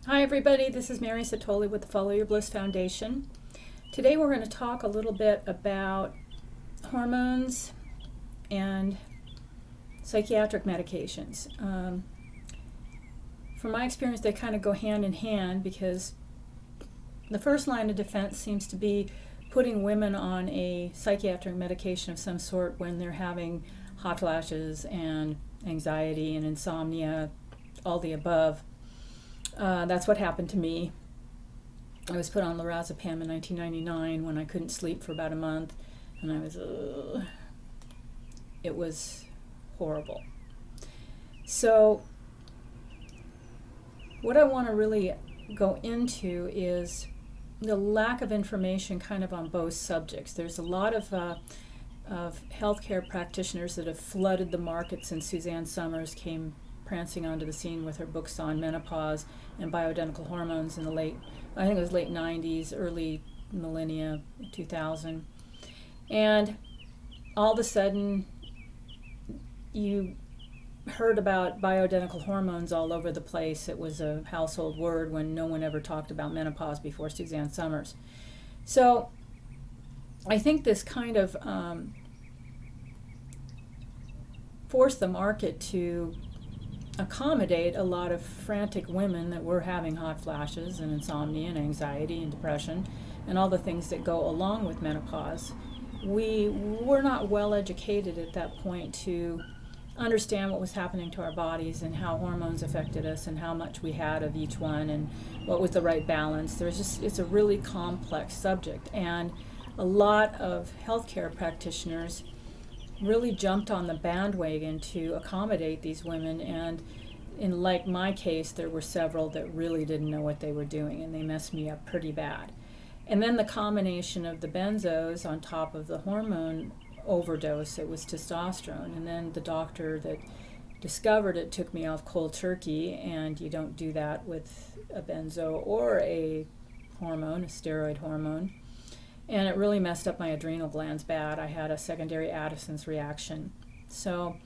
Hi everybody, this is Mary Citoli with the Follow Your Bliss Foundation. Today we're going to talk a little bit about hormones and psychiatric medications. From my experience, they kind of go hand in hand because the first line of defense seems to be putting women on a psychiatric medication of some sort when they're having hot flashes and anxiety and insomnia, all the above. That's what happened to me. I was put on lorazepam in 1999 when I couldn't sleep for about a month, and it was horrible. So what I want to really go into is the lack of information kind of on both subjects. There's a lot of healthcare practitioners that have flooded the market since Suzanne Summers came prancing onto the scene with her books on menopause and bioidentical hormones in the late 90s, early millennia, 2000. And all of a sudden, you heard about bioidentical hormones all over the place. It was a household word when no one ever talked about menopause before Suzanne Summers. So I think this kind of forced the market to accommodate a lot of frantic women that were having hot flashes and insomnia and anxiety and depression and all the things that go along with menopause. We were not well educated at that point to understand what was happening to our bodies and how hormones affected us and how much we had of each one and what was the right balance. It's a really complex subject, and a lot of healthcare practitioners really jumped on the bandwagon to accommodate these women, and in like my case, there were several that really didn't know what they were doing, and they messed me up pretty bad. And then the combination of the benzos on top of the hormone overdose, it was testosterone, and then the doctor that discovered it took me off cold turkey, and you don't do that with a benzo or a hormone, a steroid hormone. And it really messed up my adrenal glands bad. I had a secondary Addison's reaction. So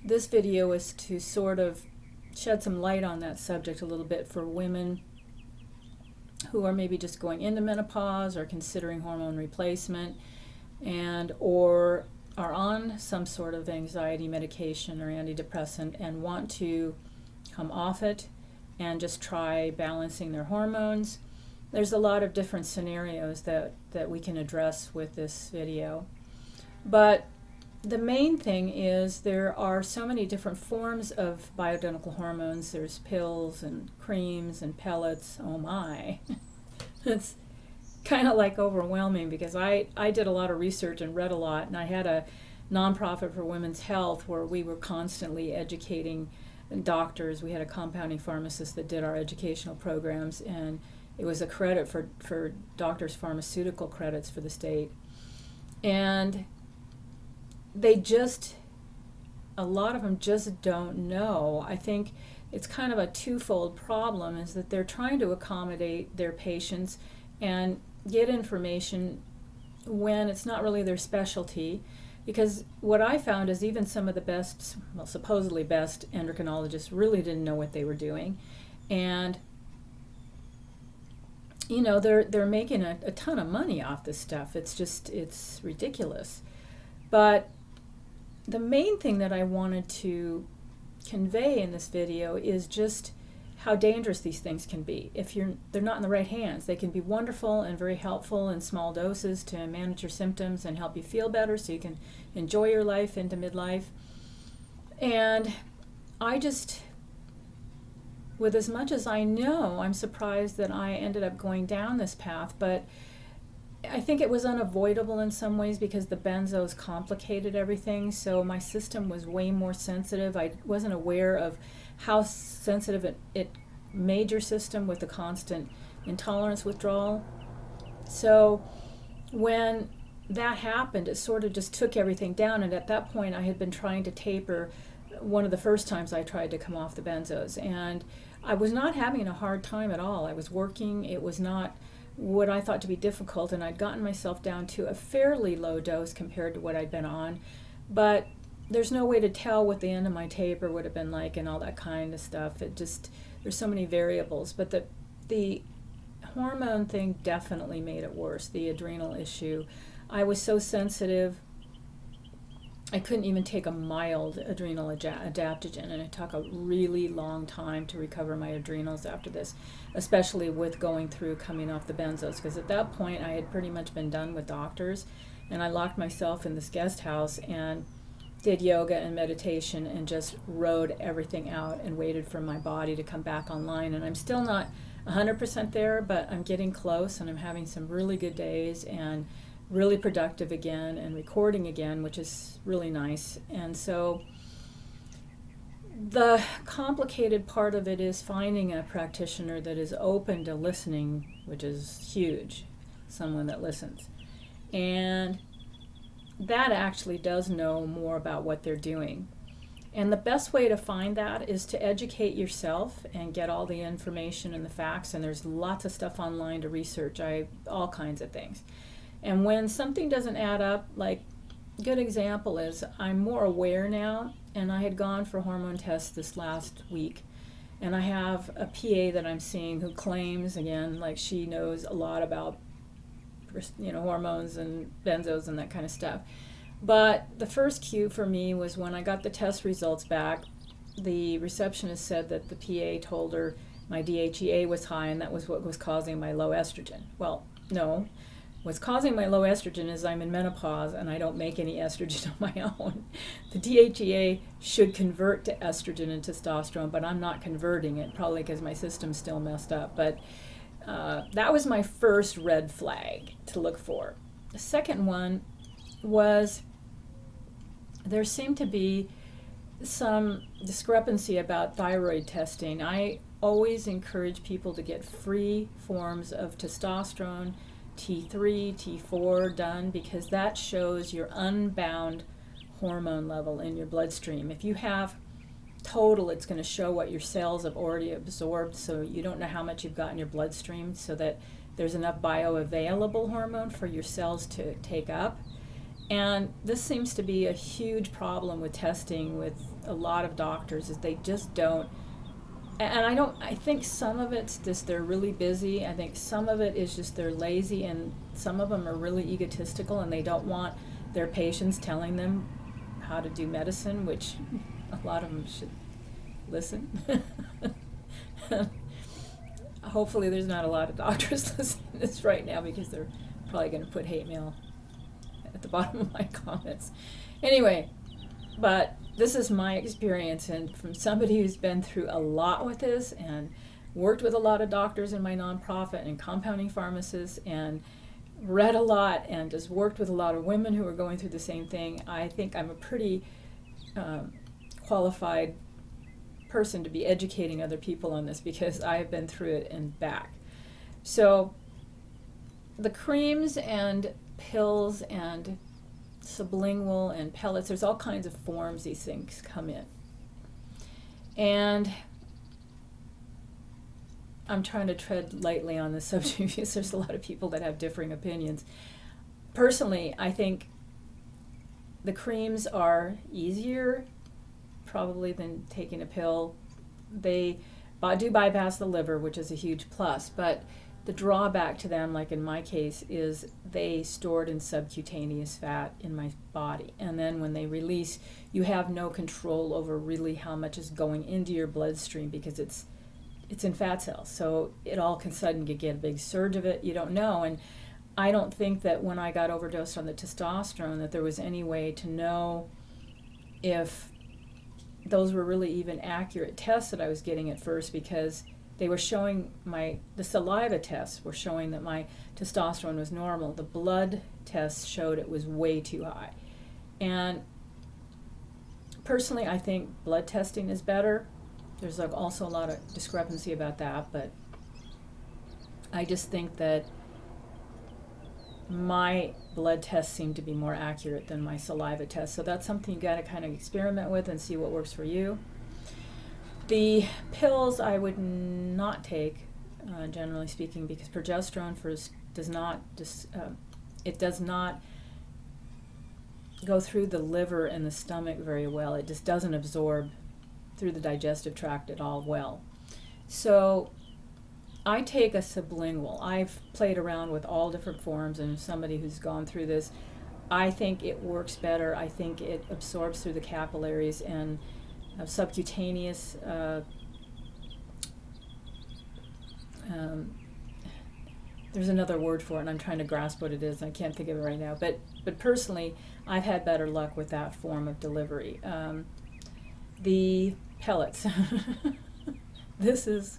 this video is to sort of shed some light on that subject a little bit for women who are maybe just going into menopause or considering hormone replacement and or are on some sort of anxiety medication or antidepressant and want to come off it and just try balancing their hormones. There's a lot of different scenarios that we can address with this video. But the main thing is there are so many different forms of bioidentical hormones. There's pills and creams and pellets. Oh my. It's kind of like overwhelming because I did a lot of research and read a lot, and I had a nonprofit for women's health where we were constantly educating doctors. We had a compounding pharmacist that did our educational programs, and it was a credit for doctors' pharmaceutical credits for the state. And a lot of them just don't know. I think it's kind of a twofold problem, is that they're trying to accommodate their patients and get information when it's not really their specialty. Because what I found is even some of the best, well, supposedly best endocrinologists really didn't know what they were doing. And you know, they're making a ton of money off this stuff. It's ridiculous. But the main thing that I wanted to convey in this video is just how dangerous these things can be. If they're not in the right hands, they can be wonderful and very helpful in small doses to manage your symptoms and help you feel better so you can enjoy your life into midlife. And with as much as I know, I'm surprised that I ended up going down this path, but I think it was unavoidable in some ways because the benzos complicated everything, so my system was way more sensitive. I wasn't aware of how sensitive it made your system with the constant intolerance withdrawal. So when that happened, it sort of just took everything down, and at that point I had been trying to taper one of the first times I tried to come off the benzos, and I was not having a hard time at all. I was working. It was not what I thought to be difficult, and I'd gotten myself down to a fairly low dose compared to what I'd been on. But there's no way to tell what the end of my taper would have been like and all that kind of stuff. It just, there's so many variables. But the hormone thing definitely made it worse, the adrenal issue. I was so sensitive, I couldn't even take a mild adrenal adaptogen, and it took a really long time to recover my adrenals after this, especially with going through coming off the benzos, because at that point I had pretty much been done with doctors, and I locked myself in this guest house and did yoga and meditation and just rode everything out and waited for my body to come back online. And I'm still not 100% there, but I'm getting close, and I'm having some really good days and really productive again and recording again, which is really nice. And so the complicated part of it is finding a practitioner that is open to listening, which is huge, someone that listens. And that actually does know more about what they're doing. And the best way to find that is to educate yourself and get all the information and the facts, and there's lots of stuff online to research, all kinds of things. And when something doesn't add up, like a good example is I'm more aware now, and I had gone for hormone tests this last week, and I have a PA that I'm seeing who claims, again, like she knows a lot about, hormones and benzos and that kind of stuff. But the first cue for me was when I got the test results back, the receptionist said that the PA told her my DHEA was high, and that was what was causing my low estrogen. Well, no. What's causing my low estrogen is I'm in menopause and I don't make any estrogen on my own. The DHEA should convert to estrogen and testosterone, but I'm not converting it, probably because my system's still messed up. But that was my first red flag to look for. The second one was there seemed to be some discrepancy about thyroid testing. I always encourage people to get free forms of testosterone, T3, T4 done, because that shows your unbound hormone level in your bloodstream. If you have total, it's going to show what your cells have already absorbed, so you don't know how much you've got in your bloodstream, so that there's enough bioavailable hormone for your cells to take up. And this seems to be a huge problem with testing with a lot of doctors, is they just don't. And I think some of it's just they're really busy. I think some of it is just they're lazy, and some of them are really egotistical, and they don't want their patients telling them how to do medicine, which a lot of them should listen. Hopefully there's not a lot of doctors listening to this right now, because they're probably going to put hate mail at the bottom of my comments. Anyway, but this is my experience, and from somebody who's been through a lot with this and worked with a lot of doctors in my nonprofit and compounding pharmacists and read a lot and just worked with a lot of women who are going through the same thing, I think I'm a pretty qualified person to be educating other people on this, because I have been through it and back. So the creams and pills and sublingual and pellets, there's all kinds of forms these things come in. And I'm trying to tread lightly on this subject because there's a lot of people that have differing opinions. Personally, I think the creams are easier probably than taking a pill. They do bypass the liver, which is a huge plus, but the drawback to them, like in my case, is they stored in subcutaneous fat in my body. And then when they release, you have no control over really how much is going into your bloodstream, because it's in fat cells. So it all of a sudden you get a big surge of it. You don't know. And I don't think that when I got overdosed on the testosterone that there was any way to know if those were really even accurate tests that I was getting at first, because they were showing the saliva tests were showing that my testosterone was normal. The blood tests showed it was way too high. And personally, I think blood testing is better. There's also a lot of discrepancy about that, but I just think that my blood tests seem to be more accurate than my saliva tests. So that's something you got to kind of experiment with and see what works for you. The pills I would not take, generally speaking, because progesterone does not go through the liver and the stomach very well. It just doesn't absorb through the digestive tract at all well. So I take a sublingual. I've played around with all different forms, and as somebody who's gone through this, I think it works better. I think it absorbs through the capillaries, and subcutaneous there's another word for it, and I'm trying to grasp what it is, and I can't think of it right now. But personally, I've had better luck with that form of delivery. The pellets. This is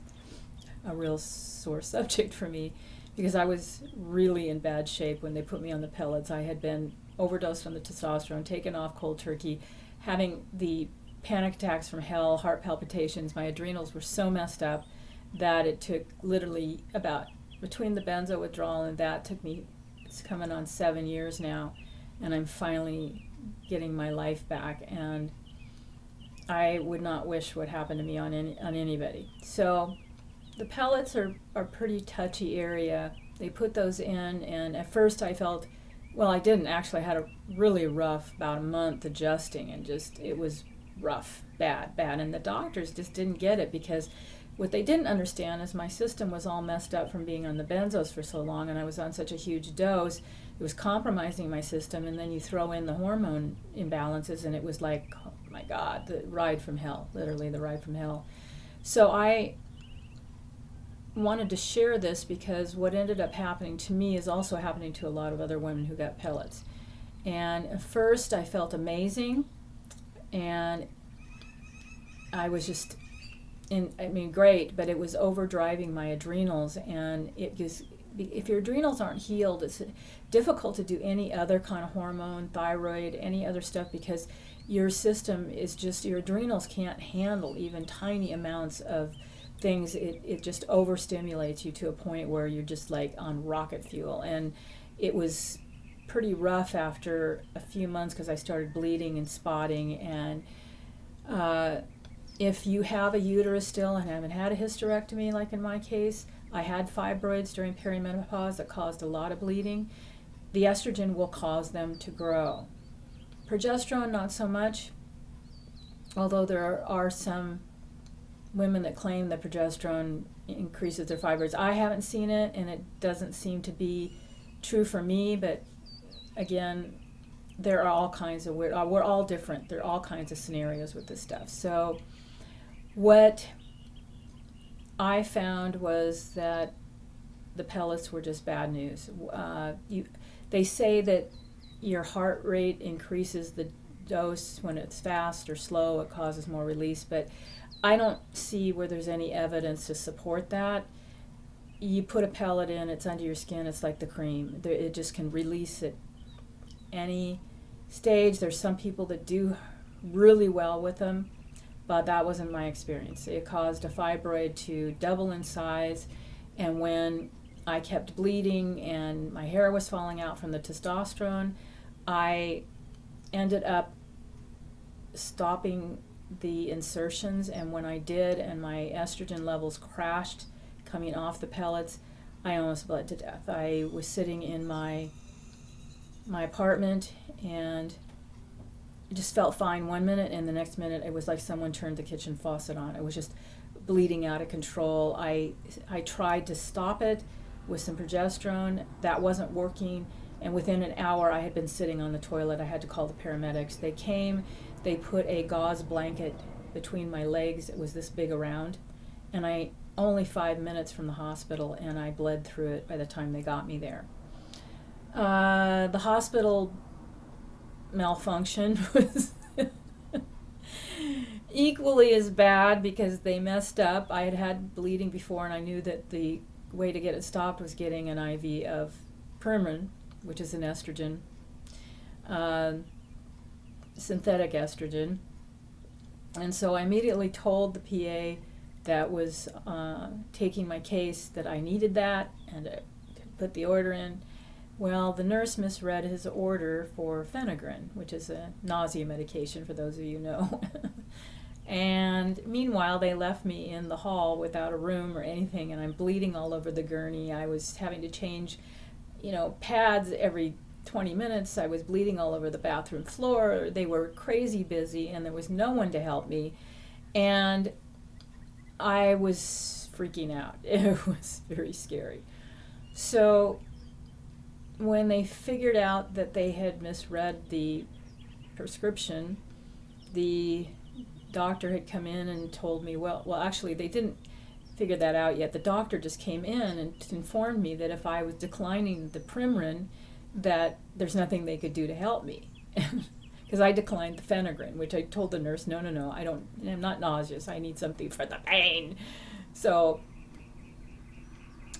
a real sore subject for me because I was really in bad shape when they put me on the pellets. I had been overdosed on the testosterone, taken off cold turkey, having the panic attacks from hell, heart palpitations. My adrenals were so messed up that it took literally about, between the benzo withdrawal and that, took me, it's coming on 7 years now, and I'm finally getting my life back, and I would not wish what happened to me on anybody. So the pellets are pretty touchy area. They put those in, and at first I felt, well, I didn't actually. I had a really rough, about a month adjusting, and just, it was rough, bad, and the doctors just didn't get it, because what they didn't understand is my system was all messed up from being on the benzos for so long, and I was on such a huge dose. It was compromising my system, and then you throw in the hormone imbalances, and it was like, oh my God, the ride from hell, literally the ride from hell. So I wanted to share this because what ended up happening to me is also happening to a lot of other women who got pellets. And at first I felt amazing, and I was just great, but it was overdriving my adrenals, and it just, if your adrenals aren't healed, it's difficult to do any other kind of hormone, thyroid, any other stuff, because your system is just, your adrenals can't handle even tiny amounts of things. It just overstimulates you to a point where you're just like on rocket fuel. And it was pretty rough after a few months because I started bleeding and spotting. And if you have a uterus still and haven't had a hysterectomy, like in my case, I had fibroids during perimenopause that caused a lot of bleeding. The estrogen will cause them to grow. Progesterone, not so much, although there are some women that claim that progesterone increases their fibroids. I haven't seen it, and it doesn't seem to be true for me, but again, there are all kinds of weird, we're all different. There are all kinds of scenarios with this stuff. So what I found was that the pellets were just bad news. They say that your heart rate increases the dose when it's fast or slow, it causes more release, but I don't see where there's any evidence to support that. You put a pellet in, it's under your skin, it's like the cream. It just can release at any stage. There's some people that do really well with them, but that wasn't my experience. It caused a fibroid to double in size, and when I kept bleeding and my hair was falling out from the testosterone, I ended up stopping the insertions, and when I did and my estrogen levels crashed coming off the pellets, I almost bled to death. I was sitting in my apartment, and it just felt fine 1 minute, and the next minute it was like someone turned the kitchen faucet on. It was just bleeding out of control. I tried to stop it with some progesterone. That wasn't working, and within an hour I had been sitting on the toilet. I had to call the paramedics. They came, they put a gauze blanket between my legs. It was this big around, and I only 5 minutes from the hospital, and I bled through it by the time they got me there. The hospital malfunction was equally as bad because they messed up. I had had bleeding before, and I knew that the way to get it stopped was getting an IV of Permin, which is an estrogen, synthetic estrogen. And so I immediately told the PA that was taking my case that I needed that, and I put the order in. Well, the nurse misread his order for Phenergan, which is a nausea medication, for those of you who know. And meanwhile, they left me in the hall without a room or anything, and I'm bleeding all over the gurney. I was having to change, pads every 20 minutes, I was bleeding all over the bathroom floor. They were crazy busy, and there was no one to help me. And I was freaking out. It was very scary. So when they figured out that they had misread the prescription, the doctor had come in and told me, well, actually, they didn't figure that out yet. The doctor just came in and informed me that if I was declining the Premarin, that there's nothing they could do to help me. Because I declined the Phenergan, which I told the nurse, no, I'm not nauseous. I need something for the pain. So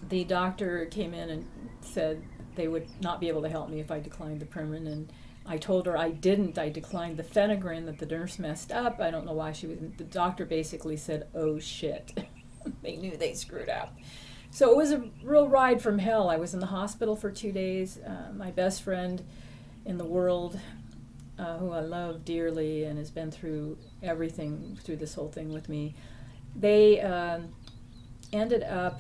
the doctor came in and said they would not be able to help me if I declined the Premarin, and I told her I didn't. I declined the Phenergan that the nurse messed up. I don't know why the doctor basically said, oh shit. They knew they screwed up. So it was a real ride from hell. I was in the hospital for 2 days. My best friend in the world, who I love dearly and has been through everything through this whole thing with me, they ended up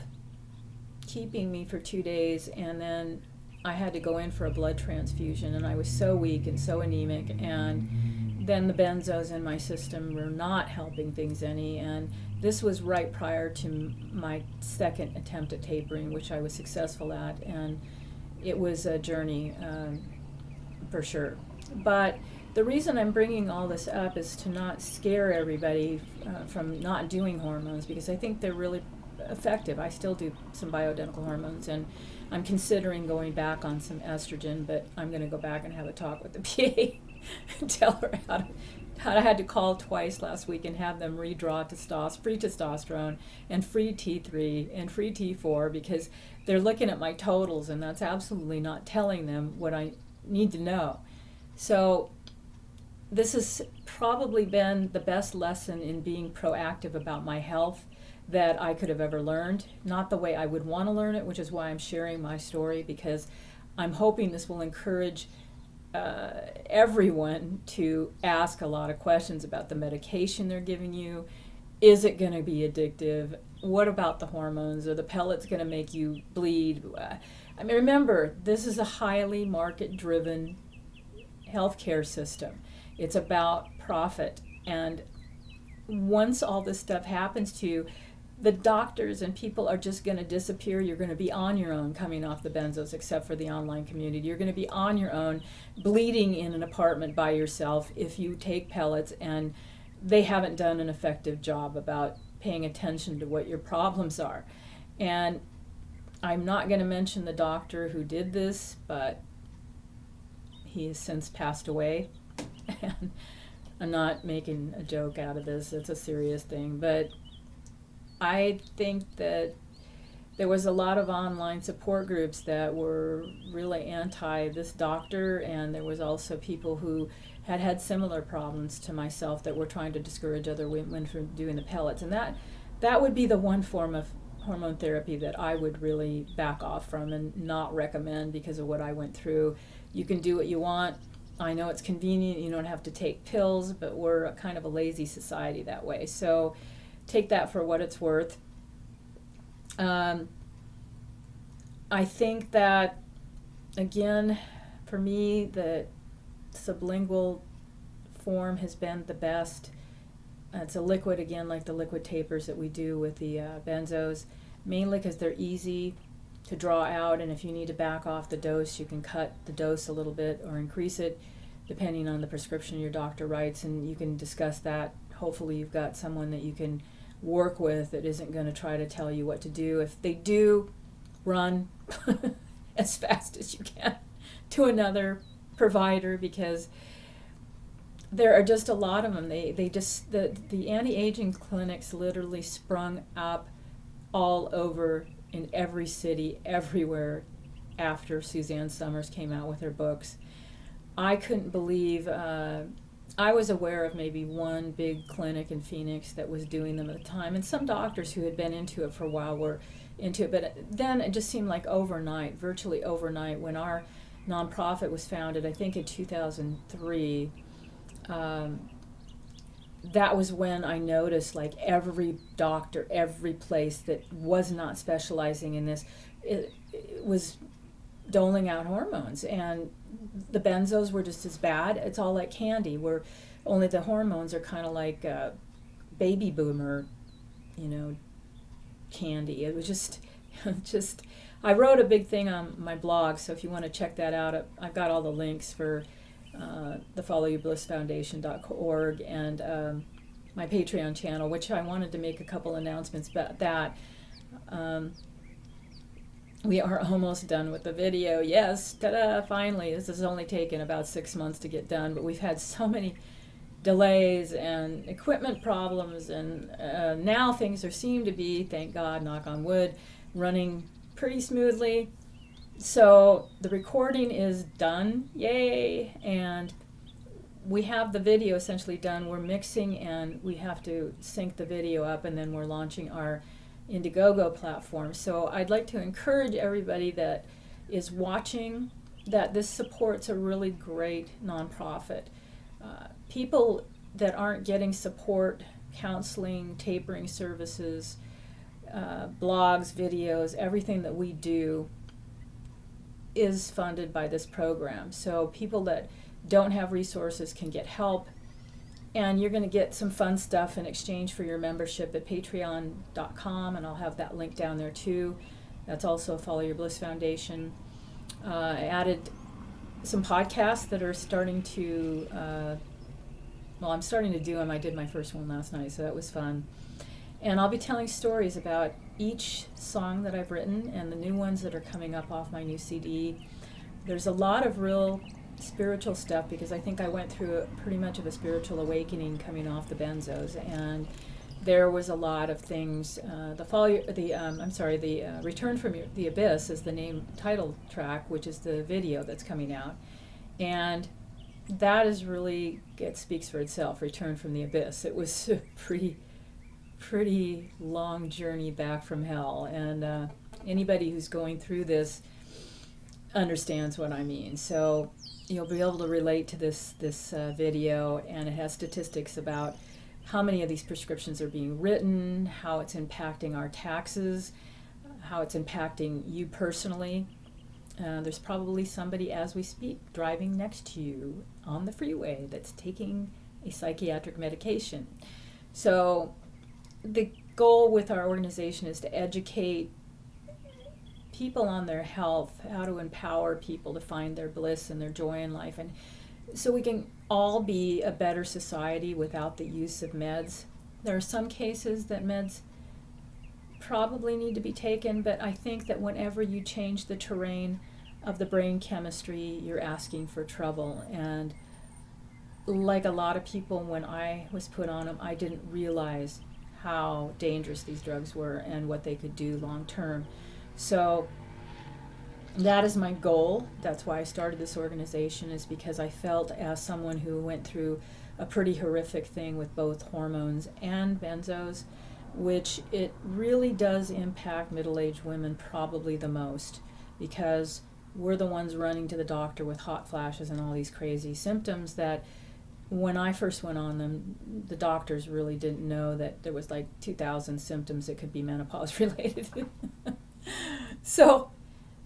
keeping me for 2 days, and then I had to go in for a blood transfusion, and I was so weak and so anemic, and then the benzos in my system were not helping things any, and this was right prior to my second attempt at tapering, which I was successful at, and it was a journey for sure. But the reason I'm bringing all this up is to not scare everybody from not doing hormones, because I think they're really effective. I still do some bioidentical hormones, and I'm considering going back on some estrogen, but I'm going to go back and have a talk with the PA and tell her how I had to call twice last week and have them redraw free testosterone and free T3 and free T4, because they're looking at my totals, and that's absolutely not telling them what I need to know. So this has probably been the best lesson in being proactive about my health that I could have ever learned. Not the way I would want to learn it, which is why I'm sharing my story, because I'm hoping this will encourage everyone to ask a lot of questions about the medication they're giving you. Is it going to be addictive? What about the hormones? Are the pellets going to make you bleed? I mean, remember, this is a highly market-driven healthcare system. It's about profit. And once all this stuff happens to you, the doctors and people are just going to disappear. You're going to be on your own coming off the benzos, except for the online community. You're going to be on your own, bleeding in an apartment by yourself if you take pellets, and they haven't done an effective job about paying attention to what your problems are. And I'm not going to mention the doctor who did this, but he has since passed away. And I'm not making a joke out of this. It's a serious thing. But I think that there was a lot of online support groups that were really anti this doctor, and there was also people who had had similar problems to myself that were trying to discourage other women from doing the pellets. And that would be the one form of hormone therapy that I would really back off from and not recommend because of what I went through. You can do what you want. I know it's convenient. You don't have to take pills, but we're a kind of a lazy society that way. So take that for what it's worth. I think that, again, for me, the sublingual form has been the best. It's a liquid, again, like the liquid tapers that we do with the benzos, mainly because they're easy to draw out, and if you need to back off the dose, you can cut the dose a little bit or increase it depending on the prescription your doctor writes, and you can discuss that. Hopefully you've got someone that you can work with that isn't going to try to tell you what to do. If they do, run as fast as you can to another provider, because there are just a lot of them. The anti-aging clinics literally sprung up all over in every city, everywhere, after Suzanne Summers came out with her books. I couldn't believe, I was aware of maybe one big clinic in Phoenix that was doing them at the time, and some doctors who had been into it for a while were into it, but then it just seemed like overnight, virtually overnight, when our nonprofit was founded, I think in 2003, that was when I noticed, like, every doctor, every place that was not specializing in this, it was doling out hormones, and the benzos were just as bad. It's all like candy, where only the hormones are kind of like baby boomer, candy. It was just. I wrote a big thing on my blog, so if you want to check that out, I've got all the links for the followyourblissfoundation.org and my Patreon channel, which I wanted to make a couple announcements about that. We are almost done with the video. Yes, ta-da, finally. This has only taken about 6 months to get done, but we've had so many delays and equipment problems, and now things seem to be, thank God, knock on wood, running pretty smoothly. So the recording is done, yay, and we have the video essentially done. We're mixing, and we have to sync the video up, and then we're launching our Indiegogo platform. So I'd like to encourage everybody that is watching that this supports a really great nonprofit. People that aren't getting support, counseling, tapering services, blogs, videos, everything that we do is funded by this program. So people that don't have resources can get help, and you're going to get some fun stuff in exchange for your membership at patreon.com, and I'll have that link down there too. That's also Follow Your Bliss Foundation. I added some podcasts that are starting to, I'm starting to do them. I did my first one last night, so that was fun. And I'll be telling stories about each song that I've written and the new ones that are coming up off my new CD. There's a lot of real spiritual stuff, because I think I went through pretty much of a spiritual awakening coming off the benzos, and there was a lot of things. The Return from the Abyss is the title track, which is the video that's coming out, and that is really, it speaks for itself. Return from the Abyss. It was a pretty long journey back from hell, and anybody who's going through this understands what I mean. So you'll be able to relate to this video, and it has statistics about how many of these prescriptions are being written, how it's impacting our taxes, how it's impacting you personally. There's probably somebody as we speak driving next to you on the freeway that's taking a psychiatric medication. So the goal with our organization is to educate people on their health, how to empower people to find their bliss and their joy in life, and so we can all be a better society without the use of meds. There are some cases that meds probably need to be taken, but I think that whenever you change the terrain of the brain chemistry, you're asking for trouble. And like a lot of people, when I was put on them, I didn't realize how dangerous these drugs were and what they could do long term. So that is my goal. That's why I started this organization, is because I felt, as someone who went through a pretty horrific thing with both hormones and benzos, which it really does impact middle-aged women probably the most, because we're the ones running to the doctor with hot flashes and all these crazy symptoms that when I first went on them, the doctors really didn't know that there was like 2,000 symptoms that could be menopause related. So,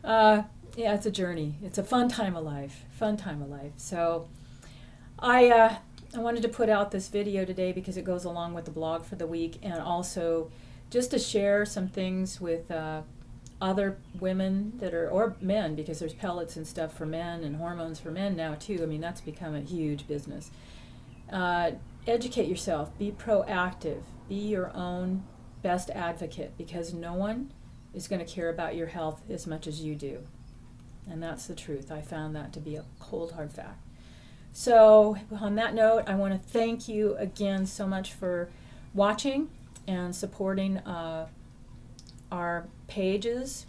yeah, it's a journey. It's a fun time of life. So, I wanted to put out this video today because it goes along with the blog for the week, and also just to share some things with other women that are, or men, because there's pellets and stuff for men and hormones for men now too. I mean, that's become a huge business. Educate yourself. Be proactive. Be your own best advocate, because no one is going to care about your health as much as you do. And that's the truth. I found that to be a cold, hard fact. So on that note, I want to thank you again so much for watching and supporting our pages.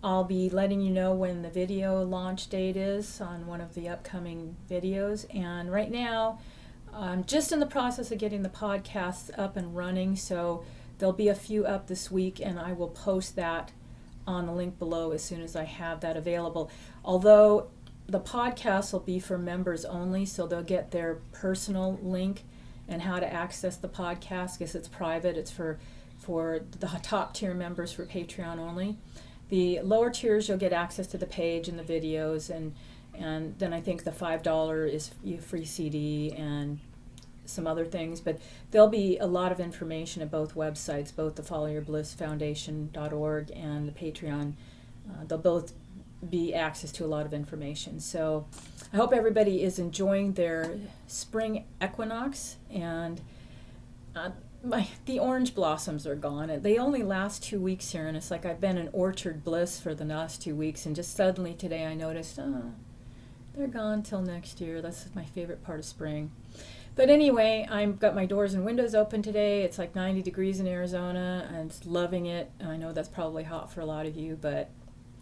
I'll be letting you know when the video launch date is on one of the upcoming videos. And right now, I'm just in the process of getting the podcasts up and running, so there'll be a few up this week, and I will post that on the link below as soon as I have that available. Although the podcast will be for members only, so they'll get their personal link and how to access the podcast, because it's private. It's for the top tier members for Patreon only. The lower tiers, you'll get access to the page and the videos, and then I think the $5 is free CD and some other things, but there'll be a lot of information at both websites, both the followyourblissfoundation.org and the Patreon. They'll both be access to a lot of information. So I hope everybody is enjoying their spring equinox, and the orange blossoms are gone. They only last 2 weeks here, and it's like I've been in orchard bliss for the last 2 weeks, and just suddenly today I noticed, they're gone till next year. That's my favorite part of spring. But anyway, I've got my doors and windows open today. It's like 90 degrees in Arizona, and I'm loving it. I know that's probably hot for a lot of you, but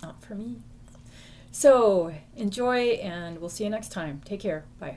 not for me. So enjoy, and we'll see you next time. Take care. Bye.